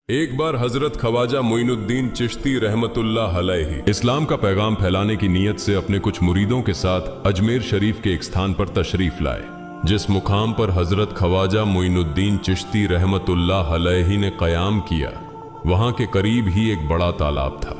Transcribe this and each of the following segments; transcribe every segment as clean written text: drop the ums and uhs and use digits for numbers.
एक बार हजरत ख्वाजा मोइनुद्दीन चिश्ती रहमतुल्लाह अलैहि इस्लाम का पैगाम फैलाने की नीयत से अपने कुछ मुरीदों के साथ अजमेर शरीफ के एक स्थान पर तशरीफ लाए। जिस मुकाम पर हजरत ख्वाजा मोइनुद्दीन चिश्ती रहमतुल्लाह अलैहि ने क़याम किया, वहां के करीब ही एक बड़ा तालाब था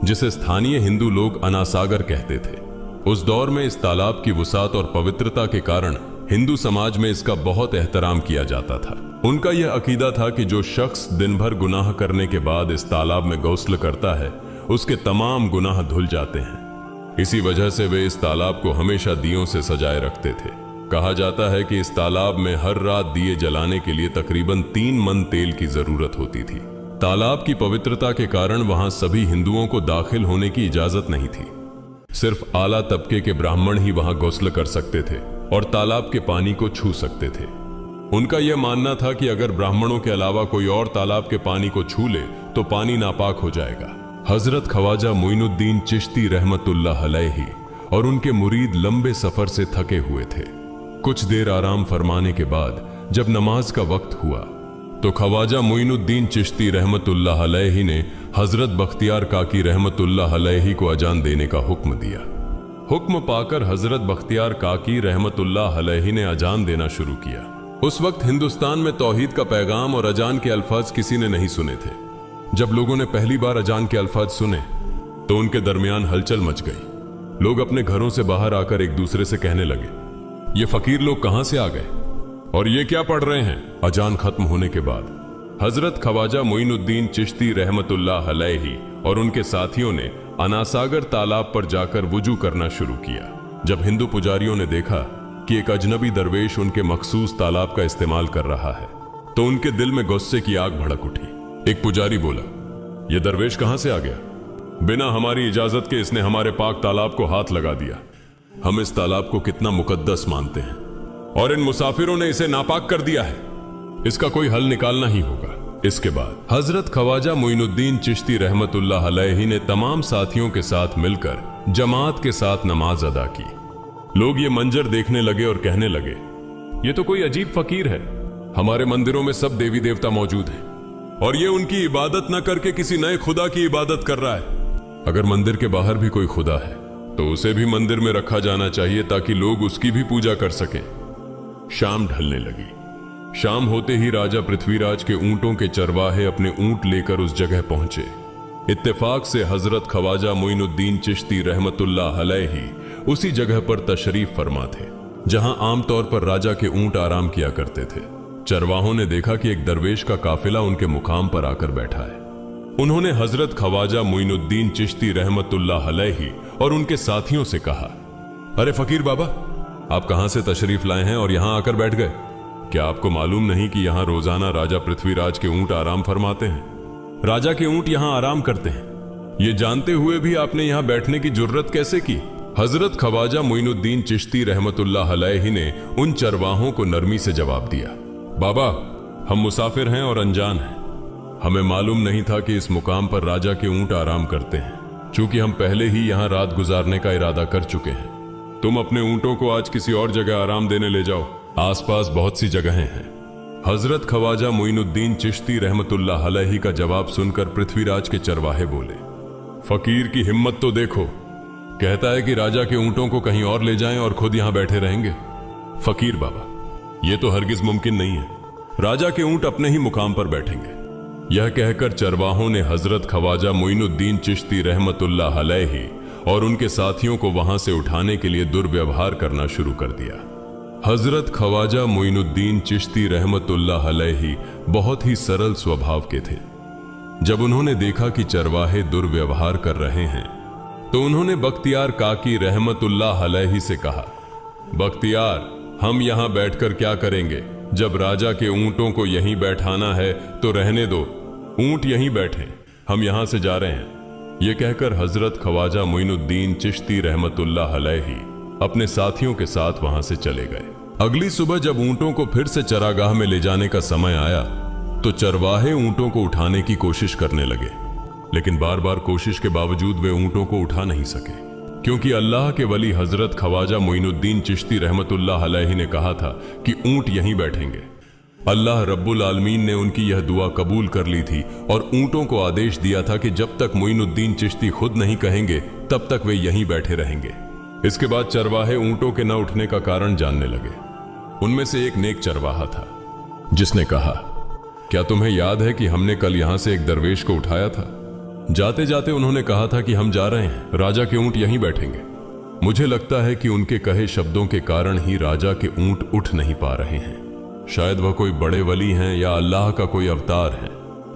जिसे स्थानीय हिंदू लोग अनासागर कहते थे। उस दौर में इस तालाब की वुसात और पवित्रता के कारण हिंदू समाज में इसका बहुत एहतराम किया जाता था। उनका यह अकीदा था कि जो शख्स दिन भर गुनाह करने के बाद इस तालाब में गौस्ल करता है, उसके तमाम गुनाह धुल जाते हैं। इसी वजह से वे इस तालाब को हमेशा दियों से सजाए रखते थे। कहा जाता है कि इस तालाब में हर रात दिए जलाने के लिए तकरीबन 3 मन तेल की जरूरत होती थी। तालाब की पवित्रता के कारण वहां सभी हिंदुओं को दाखिल होने की इजाजत नहीं थी। सिर्फ आला तबके के ब्राह्मण ही वहां गौस्ल कर सकते थे और तालाब के पानी को छू सकते थे। उनका यह मानना था कि अगर ब्राह्मणों के अलावा कोई और तालाब के पानी को छू ले तो पानी नापाक हो जाएगा। हजरत ख्वाजा मोइनुद्दीन चिश्ती रहमतुल्लाह अलैहि और उनके मुरीद लंबे सफर से थके हुए थे। कुछ देर आराम फरमाने के बाद जब नमाज का वक्त हुआ तो ख्वाजा मोइनुद्दीन चिश्ती रहमतुल्लाह अलैहि ने हजरत बख्तियार काकी रहमतुल्लाह अलैहि को अजान देने का हुक्म दिया। हुक्म पाकर हजरत बख्तियार काकी रहमतुल्लाह अलैहि ने अजान देना शुरू किया। उस वक्त हिंदुस्तान में तौहीद का पैगाम और अजान के अल्फाज किसी ने नहीं सुने थे। जब लोगों ने पहली बार अजान के अल्फाज सुने तो उनके दरमियान हलचल मच गई। लोग अपने घरों से बाहर आकर एक दूसरे से कहने लगे, ये फकीर लोग कहां से आ गए और ये क्या पढ़ रहे हैं। अजान खत्म होने के बाद हजरत ख्वाजा मोइनुद्दीन चिश्ती रहमतुल्लाह अलैहि और उनके साथियों ने अनासागर तालाब पर जाकर वुजू करना शुरू किया। जब हिंदू पुजारियों ने देखा कि एक अजनबी दरवेश उनके मखसूस तालाब का इस्तेमाल कर रहा है तो उनके दिल में गुस्से की आग भड़क उठी। एक पुजारी बोला, यह दरवेश कहां से आ गया? बिना हमारी इजाजत के इसने हमारे पाक तालाब को हाथ लगा दिया। हम इस तालाब को कितना मुकद्दस मानते हैं और इन मुसाफिरों ने इसे नापाक कर दिया है। इसका कोई हल निकालना ही होगा। इसके बाद हजरत ख्वाजा मोइनुद्दीन चिश्ती रहमतुल्लाह अलैहि ने तमाम साथियों के साथ मिलकर जमात के साथ नमाज अदा की। लोग ये मंजर देखने लगे और कहने लगे, ये तो कोई अजीब फकीर है। हमारे मंदिरों में सब देवी देवता मौजूद हैं और ये उनकी इबादत न करके किसी नए खुदा की इबादत कर रहा है। अगर मंदिर के बाहर भी कोई खुदा है तो उसे भी मंदिर में रखा जाना चाहिए ताकि लोग उसकी भी पूजा कर सकें। शाम ढलने लगी। शाम होते ही राजा पृथ्वीराज के ऊंटों के चरवाहे अपने ऊंट लेकर उस जगह पहुंचे। इत्तेफाक से हजरत ख्वाजा मोइनुद्दीन चिश्ती रहमतुल्लाह अलैहि उसी जगह पर तशरीफ फरमा थे जहां आमतौर पर राजा के ऊंट आराम किया करते थे। चरवाहों ने देखा कि एक दरवेश का काफिला उनके मुकाम पर आकर बैठा है। उन्होंने हजरत ख्वाजा मोइनुद्दीन चिश्ती रहमतुल्लाह अलैहि और उनके साथियों से कहा, अरे फकीर बाबा, आप कहां से तशरीफ लाए हैं और यहां आकर बैठ गए? क्या आपको मालूम नहीं कि यहां रोजाना राजा पृथ्वीराज के ऊंट आराम फरमाते हैं? राजा के ऊंट यहां आराम करते हैं। ये जानते हुए भी आपने यहां बैठने की जुर्रत कैसे की? हजरत ख्वाजा मोइनुद्दीन चिश्ती रहमतुल्लाह अलैहि ने उन चरवाहों को नरमी से जवाब दिया, बाबा, हम मुसाफिर हैं और अनजान हैं। हमें मालूम नहीं था कि इस मुकाम पर राजा के ऊंट आराम करते हैं। चूंकि हम पहले ही यहां रात गुजारने का इरादा कर चुके हैं, तुम अपने ऊंटों को आज किसी और जगह आराम देने ले जाओ। आसपास बहुत सी जगहें हैं। हजरत ख्वाजा मोइनुद्दीन चिश्ती रहमतुल्लाह अलैहि का जवाब सुनकर पृथ्वीराज के चरवाहे बोले, फकीर की हिम्मत तो देखो, कहता है कि राजा के ऊंटों को कहीं और ले जाएं और खुद यहां बैठे रहेंगे। फकीर बाबा, यह तो हरगिज मुमकिन नहीं है। राजा के ऊंट अपने ही मुकाम पर बैठेंगे। यह कहकर चरवाहों ने हजरत ख्वाजा मोइनुद्दीन चिश्ती रहमतुल्लाह अलैहि और उनके साथियों को वहां से उठाने के लिए दुर्व्यवहार करना शुरू कर दिया। हजरत ख्वाजा मोइनुद्दीन चिश्ती रहमतुल्लाह अलैहि बहुत ही सरल स्वभाव के थे। जब उन्होंने देखा कि चरवाहे दुर्व्यवहार कर रहे हैं तो उन्होंने बख्तियार काकी रहमतुल्लाह अलैहि से कहा, बख्तियार, हम यहां बैठकर क्या करेंगे? जब राजा के ऊंटों को यहीं बैठाना है तो रहने दो, ऊंट यहीं बैठे, हम यहां से जा रहे हैं। यह कहकर हजरत ख्वाजा मोइनुद्दीन चिश्ती रहमतुल्लाह अलैहि अपने साथियों के साथ वहां से चले गए। अगली सुबह जब ऊंटों को फिर से चरागाह में ले जाने का समय आया तो चरवाहे ऊंटों को उठाने की कोशिश करने लगे, लेकिन बार बार कोशिश के बावजूद वे ऊंटों को उठा नहीं सके, क्योंकि अल्लाह के वली हजरत ख्वाजा मोइनुद्दीन चिश्ती रहमतुल्लाह अलैहि ने कहा था कि ऊंट यहीं बैठेंगे। अल्लाह रब्बुल आलमीन ने उनकी यह दुआ कबूल कर ली थी और ऊंटों को आदेश दिया था कि जब तक मोइनुद्दीन चिश्ती खुद नहीं कहेंगे तब तक वे यहीं बैठे रहेंगे। इसके बाद चरवाहे ऊंटों के न उठने का कारण जानने लगे। उनमें से एक नेक चरवाहा था जिसने कहा, क्या तुम्हें याद है कि हमने कल यहां से एक दरवेश को उठाया था? जाते जाते उन्होंने कहा था कि हम जा रहे हैं, राजा के ऊंट यहीं बैठेंगे। मुझे लगता है कि उनके कहे शब्दों के कारण ही राजा के ऊंट उठ नहीं पा रहे हैं। शायद वह कोई बड़े वली हैं या अल्लाह का कोई अवतार है।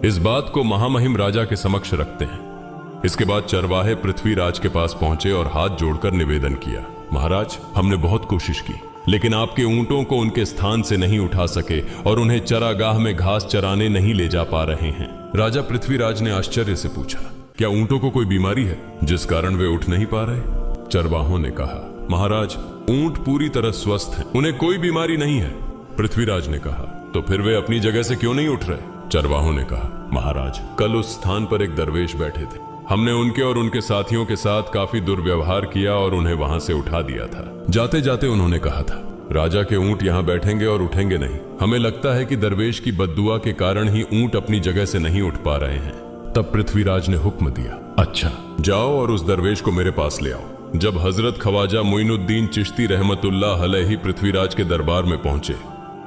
इस बात को महामहिम राजा के समक्ष रखते हैं। इसके बाद चरवाहे पृथ्वीराज के पास पहुंचे और हाथ जोड़कर निवेदन किया, महाराज, हमने बहुत कोशिश की लेकिन आपके ऊंटों को उनके स्थान से नहीं उठा सके और उन्हें चरागाह में घास चराने नहीं ले जा पा रहे हैं। राजा पृथ्वीराज ने आश्चर्य से पूछा, क्या ऊंटों को कोई बीमारी है जिस कारण वे उठ नहीं पा रहे? चरवाहों ने कहा, महाराज, ऊंट पूरी तरह स्वस्थ हैं, उन्हें कोई बीमारी नहीं है। पृथ्वीराज ने कहा, तो फिर वे अपनी जगह से क्यों नहीं उठ रहे? चरवाहों ने कहा, महाराज, कल उस स्थान पर एक दरवेश बैठे थे। हमने उनके और उनके साथियों के साथ काफी दुर्व्यवहार किया और उन्हें वहां से उठा दिया था। जाते जाते उन्होंने कहा था, राजा के ऊंट यहां बैठेंगे और उठेंगे नहीं। हमें लगता है कि दरवेश की बद्दुआ के कारण ही ऊंट अपनी जगह से नहीं उठ पा रहे हैं। तब पृथ्वीराज ने हुक्म दिया, अच्छा, जाओ और उस दरवेश को मेरे पास ले आओ। जब हजरत ख्वाजा मोइनुद्दीन चिश्ती रहमतुल्लाह अलैहि पृथ्वीराज के दरबार में पहुंचे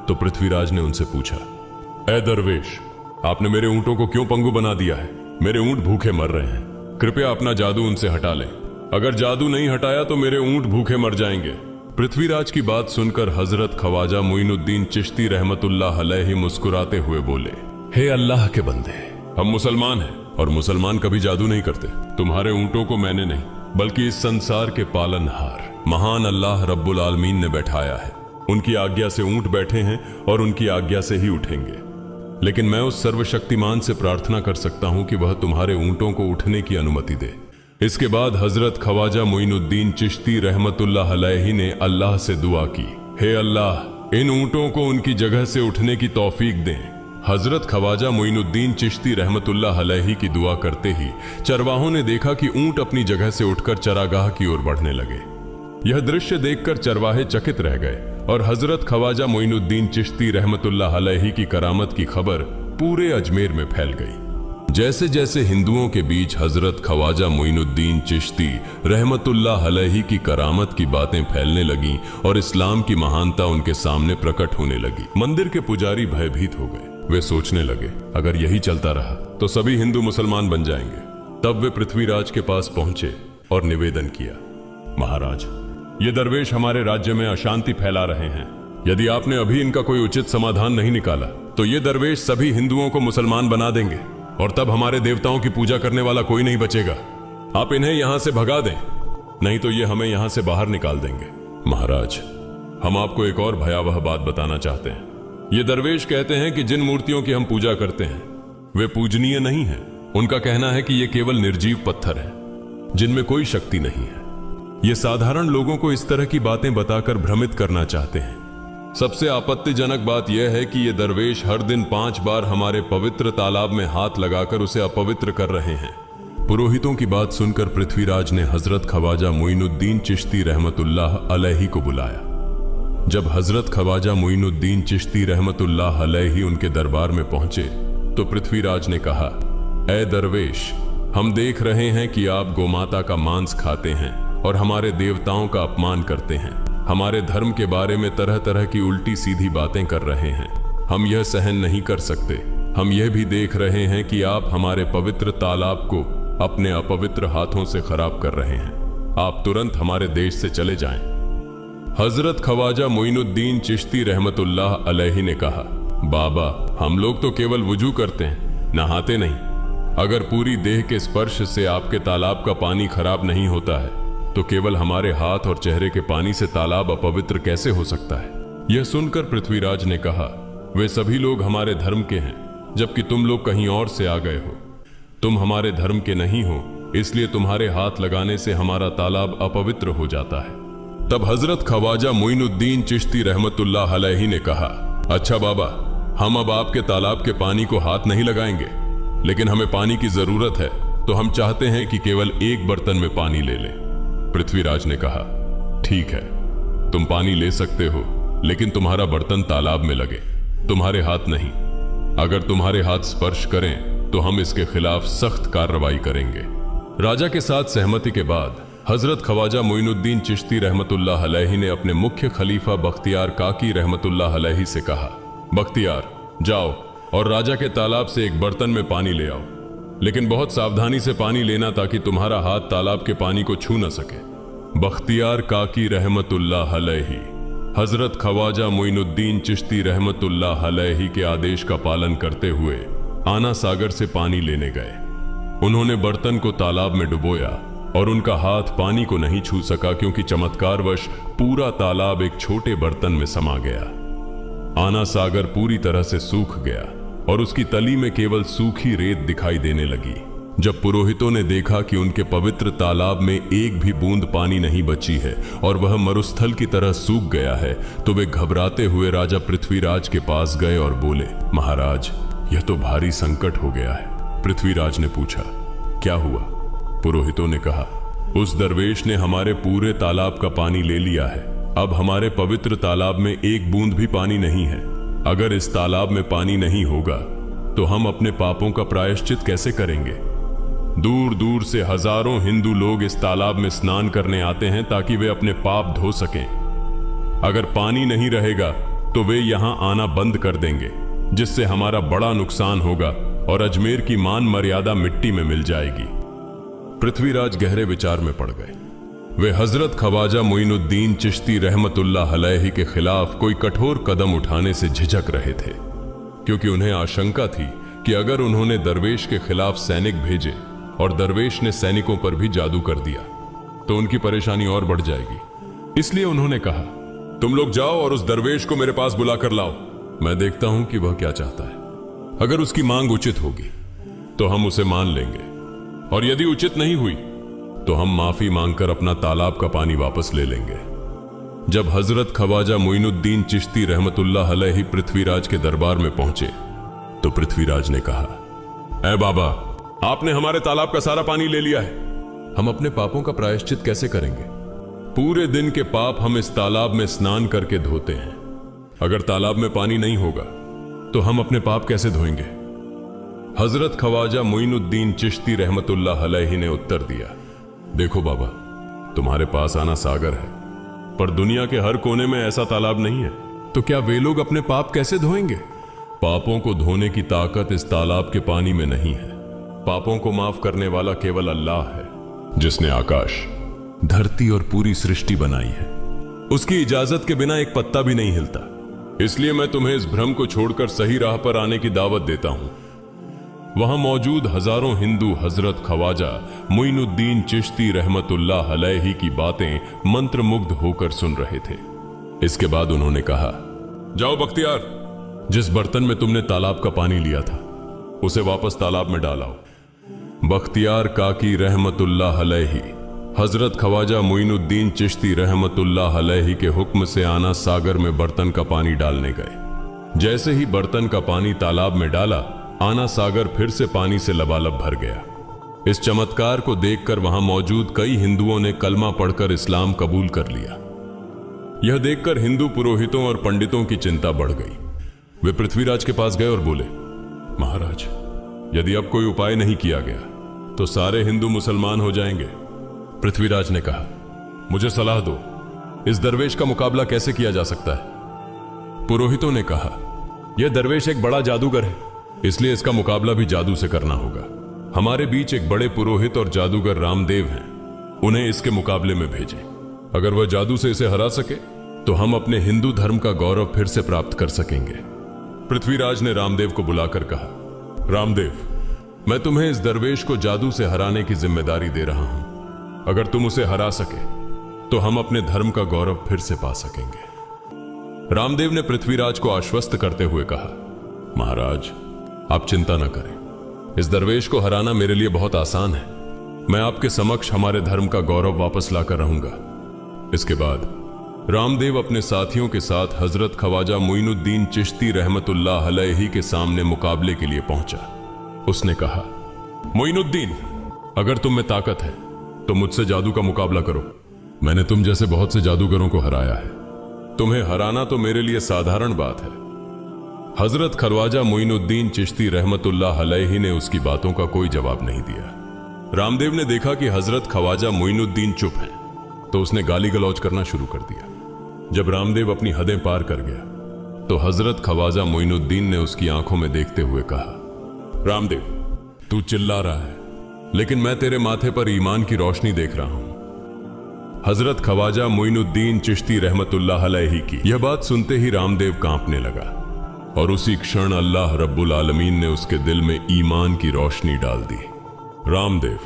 तो पृथ्वीराज ने उनसे पूछा, ए दरवेश, आपने मेरे ऊंटों को क्यों पंगु बना दिया है? मेरे ऊंट भूखे मर रहे हैं, कृपया अपना जादू उनसे हटा लें। अगर जादू नहीं हटाया तो मेरे ऊंट भूखे मर जाएंगे। पृथ्वीराज की बात सुनकर हजरत ख्वाजा मोइनुद्दीन चिश्ती रहमतुल्लाह अलैहि मुस्कुराते हुए बोले, हे अल्लाह के बंदे, हम मुसलमान हैं और मुसलमान कभी जादू नहीं करते। तुम्हारे ऊंटों को मैंने नहीं बल्कि इस संसार के पालनहार महान अल्लाह रब्बुल आलमीन ने बैठाया है। उनकी आज्ञा से ऊंट बैठे हैं और उनकी आज्ञा से ही उठेंगे। लेकिन मैं उस सर्वशक्तिमान से प्रार्थना कर सकता हूं कि वह तुम्हारे ऊंटों को उठने की अनुमति दे। इसके बाद हजरत ख्वाजा मोइनुद्दीन चिश्ती रहमतुल्लाह अलैहि ने अल्लाह से दुआ की, हे अल्लाह, इन ऊंटों को उनकी जगह से उठने की तौफीक दें। हजरत ख्वाजा मोइनुद्दीन चिश्ती रहमतुल्लाह अलैहि की दुआ करते ही चरवाहों ने देखा कि ऊंट अपनी जगह से उठकर चरागाह की ओर बढ़ने लगे। यह दृश्य देखकर चरवाहे चकित रह गए और हजरत ख्वाजा मोइनुद्दीन चिश्ती रहमतुल्लाह अलैहि की करामत की खबर पूरे अजमेर में फैल गई। जैसे जैसे हिंदुओं के बीच हजरत ख्वाजा मोइनुद्दीन चिश्ती रहमतुल्लाह अलैहि की करामत की बातें फैलने लगीं और इस्लाम की महानता उनके सामने प्रकट होने लगी, मंदिर के पुजारी भयभीत हो गए। वे सोचने लगे, अगर यही चलता रहा तो सभी हिंदू मुसलमान बन जाएंगे। तब वे पृथ्वीराज के पास पहुंचे और निवेदन किया, महाराज, ये दरवेश हमारे राज्य में अशांति फैला रहे हैं। यदि आपने अभी इनका कोई उचित समाधान नहीं निकाला तो ये दरवेश सभी हिंदुओं को मुसलमान बना देंगे और तब हमारे देवताओं की पूजा करने वाला कोई नहीं बचेगा। आप इन्हें यहां से भगा दें, नहीं तो ये हमें यहां से बाहर निकाल देंगे। महाराज, हम आपको एक और भयावह बात बताना चाहते हैं। ये दरवेश कहते हैं कि जिन मूर्तियों की हम पूजा करते हैं वे पूजनीय नहीं है। उनका कहना है कि ये केवल निर्जीव पत्थर है जिनमें कोई शक्ति नहीं है। ये साधारण लोगों को इस तरह की बातें बताकर भ्रमित करना चाहते हैं। सबसे आपत्तिजनक बात यह है कि ये दरवेश हर दिन 5 बार हमारे पवित्र तालाब में हाथ लगाकर उसे अपवित्र कर रहे हैं। पुरोहितों की बात सुनकर पृथ्वीराज ने हजरत ख्वाजा मोइनुद्दीन चिश्ती रहमतुल्लाह अलैहि को बुलाया। जब हजरत ख्वाजा मोइनुद्दीन चिश्ती रहमतुल्लाह अलैहि उनके दरबार में पहुंचे तो पृथ्वीराज ने कहा, ए दरवेश, हम देख रहे हैं कि आप गोमाता का मांस खाते हैं और हमारे देवताओं का अपमान करते हैं। हमारे धर्म के बारे में तरह तरह की उल्टी सीधी बातें कर रहे हैं। हम यह सहन नहीं कर सकते। हम यह भी देख रहे हैं कि आप हमारे पवित्र तालाब को अपने अपवित्र हाथों से खराब कर रहे हैं। आप तुरंत हमारे देश से चले जाएं। हजरत ख्वाजा मोइनुद्दीन चिश्ती रहमतुल्लाह अलैहि ने कहा, बाबा, हम लोग तो केवल वुजू करते हैं, नहाते नहीं। अगर पूरी देह के स्पर्श से आपके तालाब का पानी खराब नहीं होता है तो केवल हमारे हाथ और चेहरे के पानी से तालाब अपवित्र कैसे हो सकता है? यह सुनकर पृथ्वीराज ने कहा, वे सभी लोग हमारे धर्म के हैं जबकि तुम लोग कहीं और से आ गए हो। तुम हमारे धर्म के नहीं हो, इसलिए तुम्हारे हाथ लगाने से हमारा तालाब अपवित्र हो जाता है। तब हजरत ख्वाजा मोइनुद्दीन चिश्ती रहमतुल्लाह अलैहि ने कहा, अच्छा बाबा, हम अब आपके तालाब के पानी को हाथ नहीं लगाएंगे, लेकिन हमें पानी की जरूरत है तो हम चाहते हैं कि केवल एक बर्तन में पानी ले लें। पृथ्वीराज ने कहा, ठीक है, तुम पानी ले सकते हो, लेकिन तुम्हारा बर्तन तालाब में लगे। तुम्हारे हाथ नहीं। अगर तुम्हारे हाथ स्पर्श करें तो हम इसके खिलाफ सख्त कार्रवाई करेंगे। राजा के साथ सहमति के बाद हजरत ख्वाजा मोइनुद्दीन चिश्ती रहमतुल्लाह अलैहि ने अपने मुख्य खलीफा बख्तियार काकी रहमतुल्लाह अलैहि से कहा, बख्तियार जाओ और राजा के तालाब से एक बर्तन में पानी ले आओ, लेकिन बहुत सावधानी से पानी लेना ताकि तुम्हारा हाथ तालाब के पानी को छू न सके। बख्तियार काकी रहमतुल्लाह अलैहि हजरत ख्वाजा मोइनुद्दीन चिश्ती रहमतुल्लाह अलैहि के आदेश का पालन करते हुए आना सागर से पानी लेने गए। उन्होंने बर्तन को तालाब में डुबोया और उनका हाथ पानी को नहीं छू सका, क्योंकि चमत्कारवश पूरा तालाब एक छोटे बर्तन में समा गया। आना सागर पूरी तरह से सूख गया और उसकी तली में केवल सूखी रेत दिखाई देने लगी। जब पुरोहितों ने देखा कि उनके पवित्र तालाब में एक भी बूंद पानी नहीं बची है और वह मरुस्थल की तरह सूख गया है, तो वे घबराते हुए राजा पृथ्वीराज के पास गए और बोले, महाराज, यह तो भारी संकट हो गया है। पृथ्वीराज ने पूछा, क्या हुआ? पुरोहितों ने कहा, उस दरवेश ने हमारे पूरे तालाब का पानी ले लिया है। अब हमारे पवित्र तालाब में एक बूंद भी पानी नहीं है। अगर इस तालाब में पानी नहीं होगा तो हम अपने पापों का प्रायश्चित कैसे करेंगे? दूर दूर से हजारों हिंदू लोग इस तालाब में स्नान करने आते हैं ताकि वे अपने पाप धो सकें। अगर पानी नहीं रहेगा तो वे यहां आना बंद कर देंगे, जिससे हमारा बड़ा नुकसान होगा और अजमेर की मान मर्यादा मिट्टी में मिल जाएगी। पृथ्वीराज गहरे विचार में पड़ गए। वे हजरत ख्वाजा मोइनुद्दीन चिश्ती रहमतुल्लाह अलैहि के खिलाफ कोई कठोर कदम उठाने से झिझक रहे थे, क्योंकि उन्हें आशंका थी कि अगर उन्होंने दरवेश के खिलाफ सैनिक भेजे और दरवेश ने सैनिकों पर भी जादू कर दिया तो उनकी परेशानी और बढ़ जाएगी। इसलिए उन्होंने कहा, तुम लोग जाओ और उस दरवेश को मेरे पास बुलाकर लाओ। मैं देखता हूं कि वह क्या चाहता है। अगर उसकी मांग उचित होगी तो हम उसे मान लेंगे, और यदि उचित नहीं हुई तो हम माफी मांगकर अपना तालाब का पानी वापस ले लेंगे। जब हजरत ख्वाजा मोइनुद्दीन चिश्ती रहमतुल्लाह अलैहि पृथ्वीराज के दरबार में पहुंचे तो पृथ्वीराज ने कहा, ऐ बाबा, आपने हमारे तालाब का सारा पानी ले लिया है। हम अपने पापों का प्रायश्चित कैसे करेंगे? पूरे दिन के पाप हम इस तालाब में स्नान करके धोते हैं। अगर तालाब में पानी नहीं होगा तो हम अपने पाप कैसे धोएंगे? हजरत ख्वाजा मोइनुद्दीन चिश्ती रहमतुल्लाह अलैहि ने उत्तर दिया, देखो बाबा, तुम्हारे पास आना सागर है, पर दुनिया के हर कोने में ऐसा तालाब नहीं है, तो क्या वे लोग अपने पाप कैसे धोएंगे? पापों को धोने की ताकत इस तालाब के पानी में नहीं है। पापों को माफ करने वाला केवल अल्लाह है, जिसने आकाश, धरती और पूरी सृष्टि बनाई है। उसकी इजाजत के बिना एक पत्ता भी नहीं हिलता। इसलिए मैं तुम्हें इस भ्रम को छोड़कर सही राह पर आने की दावत देता हूं। वहां मौजूद हजारों हिंदू हजरत ख्वाजा मोइनुद्दीन चिश्ती रहमतुल्लाह अलैहि की बातें मंत्रमुग्ध होकर सुन रहे थे। इसके बाद उन्होंने कहा, जाओ बख्तियार, जिस बर्तन में तुमने तालाब का पानी लिया था उसे वापस तालाब में डालाओ। बख्तियार काकी रहमतुल्लाह अलैहि हजरत ख्वाजा मोइनुद्दीन चिश्ती रहमतुल्लाह अलैहि के हुक्म से आना सागर में बर्तन का पानी डालने गए। जैसे ही बर्तन का पानी तालाब में डाला, आना सागर फिर से पानी से लबालब भर गया। इस चमत्कार को देखकर वहां मौजूद कई हिंदुओं ने कलमा पढ़कर इस्लाम कबूल कर लिया। यह देखकर हिंदू पुरोहितों और पंडितों की चिंता बढ़ गई। वे पृथ्वीराज के पास गए और बोले, महाराज, यदि अब कोई उपाय नहीं किया गया तो सारे हिंदू मुसलमान हो जाएंगे। पृथ्वीराज ने कहा, मुझे सलाह दो, इस दरवेश का मुकाबला कैसे किया जा सकता है? पुरोहितों ने कहा, यह दरवेश एक बड़ा जादूगर है, इसलिए इसका मुकाबला भी जादू से करना होगा। हमारे बीच एक बड़े पुरोहित और जादूगर रामदेव हैं, उन्हें इसके मुकाबले में भेजें। अगर वह जादू से इसे हरा सके तो हम अपने हिंदू धर्म का गौरव फिर से प्राप्त कर सकेंगे। पृथ्वीराज ने रामदेव को बुलाकर कहा, रामदेव, मैं तुम्हें इस दरवेश को जादू से हराने की जिम्मेदारी दे रहा हूं। अगर तुम उसे हरा सके तो हम अपने धर्म का गौरव फिर से पा सकेंगे। रामदेव ने पृथ्वीराज को आश्वस्त करते हुए कहा, महाराज, आप चिंता न करें, इस दरवेश को हराना मेरे लिए बहुत आसान है। मैं आपके समक्ष हमारे धर्म का गौरव वापस लाकर रहूंगा। इसके बाद रामदेव अपने साथियों के साथ हजरत ख्वाजा मोइनुद्दीन चिश्ती रहमतुल्लाह अलैहि के सामने मुकाबले के लिए पहुंचा। उसने कहा, मोइनुद्दीन, अगर तुम में ताकत है तो मुझसे जादू का मुकाबला करो। मैंने तुम जैसे बहुत से जादूगरों को हराया है। तुम्हें हराना तो मेरे लिए साधारण बात है। हजरत ख्वाजा मोइनुद्दीन चिश्ती रहमतुल्लाह अलैहि ने उसकी बातों का कोई जवाब नहीं दिया। रामदेव ने देखा कि हजरत ख्वाजा मोइनुद्दीन चुप हैं, तो उसने गाली गलौज करना शुरू कर दिया। जब रामदेव अपनी हदें पार कर गया तो हजरत ख्वाजा मोइनुद्दीन ने उसकी आंखों में देखते हुए कहा, रामदेव, तू चिल्ला रहा है, लेकिन मैं तेरे माथे पर ईमान की रोशनी देख रहा हूं। हजरत ख्वाजा मोइनुद्दीन चिश्ती रहमतुल्लाह अलैहि की यह बात सुनते ही रामदेव कांपने लगा और उसी क्षण अल्लाह रब्बुल आलमीन ने उसके दिल में ईमान की रोशनी डाल दी। रामदेव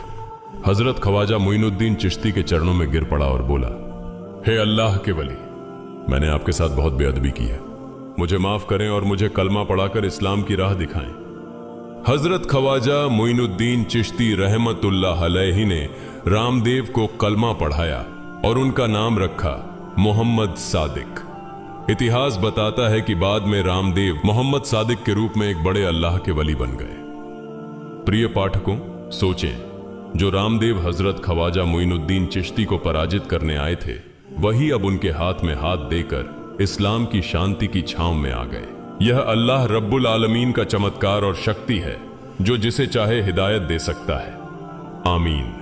हजरत ख्वाजा मोइनुद्दीन चिश्ती के चरणों में गिर पड़ा और बोला, हे अल्लाह के वली, मैंने आपके साथ बहुत बेअदबी की है, मुझे माफ करें और मुझे कलमा पढ़ाकर इस्लाम की राह दिखाएं। हजरत ख्वाजा मोइनुद्दीन चिश्ती रहमतुल्लाह अलैहि ने रामदेव को कलमा पढ़ाया और उनका नाम रखा मोहम्मद सादिक। इतिहास बताता है कि बाद में रामदेव मोहम्मद सादिक के रूप में एक बड़े अल्लाह के वली बन गए। प्रिय पाठकों, सोचें, जो रामदेव हजरत ख्वाजा मोइनुद्दीन चिश्ती को पराजित करने आए थे, वही अब उनके हाथ में हाथ देकर इस्लाम की शांति की छांव में आ गए। यह अल्लाह रब्बुल आलमीन का चमत्कार और शक्ति है, जो जिसे चाहे हिदायत दे सकता है। आमीन।